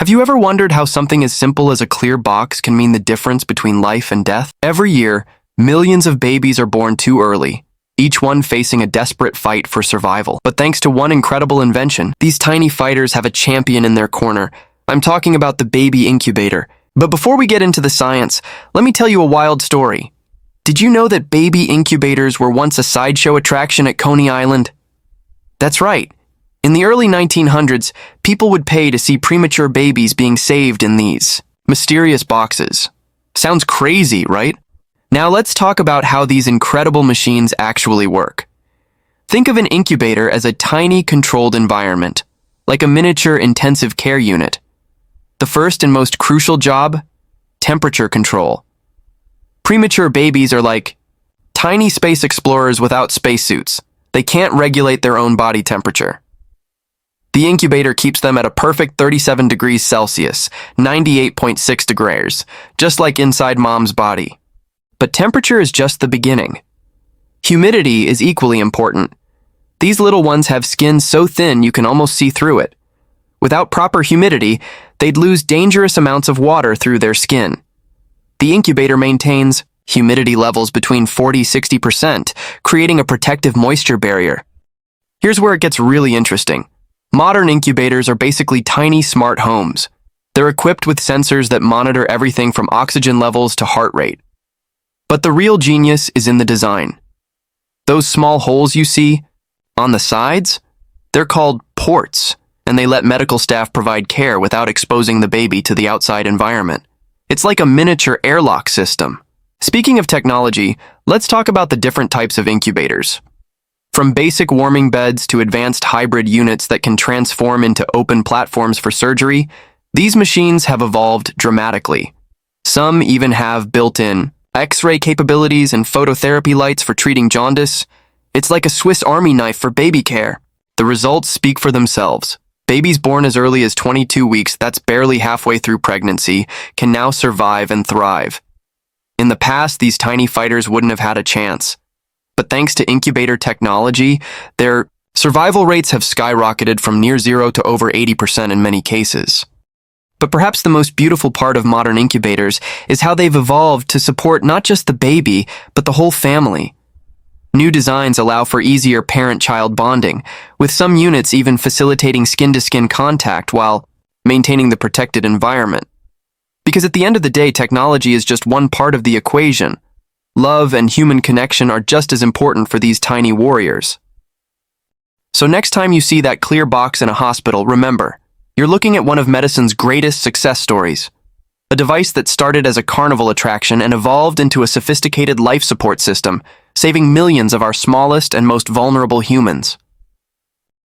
Have you ever wondered how something as simple as a clear box can mean the difference between life and death? Every year, millions of babies are born too early, each one facing a desperate fight for survival. But thanks to one incredible invention, these tiny fighters have a champion in their corner. I'm talking about the baby incubator. But before we get into the science, let me tell you a wild story. Did you know that baby incubators were once a sideshow attraction at Coney Island? That's right. In the early 1900s, people would pay to see premature babies being saved in these mysterious boxes. Sounds crazy, right? Now let's talk about how these incredible machines actually work. Think of an incubator as a tiny controlled environment, like a miniature intensive care unit. The first and most crucial job? Temperature control. Premature babies are like tiny space explorers without spacesuits. They can't regulate their own body temperature. The incubator keeps them at a perfect 37 degrees Celsius, 98.6 degrees, just like inside mom's body. But temperature is just the beginning. Humidity is equally important. These little ones have skin so thin you can almost see through it. Without proper humidity, they'd lose dangerous amounts of water through their skin. The incubator maintains humidity levels between 40–60%, creating a protective moisture barrier. Here's where it gets really interesting. Modern incubators are basically tiny smart homes. They're equipped with sensors that monitor everything from oxygen levels to heart rate. But the real genius is in the design. Those small holes you see on the sides, they're called ports, and they let medical staff provide care without exposing the baby to the outside environment. It's like a miniature airlock system. Speaking of technology, let's talk about the different types of incubators. From basic warming beds to advanced hybrid units that can transform into open platforms for surgery, these machines have evolved dramatically. Some even have built-in X-ray capabilities and phototherapy lights for treating jaundice. It's like a Swiss Army knife for baby care. The results speak for themselves. Babies born as early as 22 weeks, that's barely halfway through pregnancy, can now survive and thrive. In the past, these tiny fighters wouldn't have had a chance. But thanks to incubator technology, their survival rates have skyrocketed from near zero to over 80% in many cases. But perhaps the most beautiful part of modern incubators is how they've evolved to support not just the baby, but the whole family. New designs allow for easier parent-child bonding, with some units even facilitating skin-to-skin contact while maintaining the protected environment. Because at the end of the day, technology is just one part of the equation. Love and human connection are just as important for these tiny warriors. So next time you see that clear box in a hospital, remember, you're looking at one of medicine's greatest success stories. A device that started as a carnival attraction and evolved into a sophisticated life support system, saving millions of our smallest and most vulnerable humans.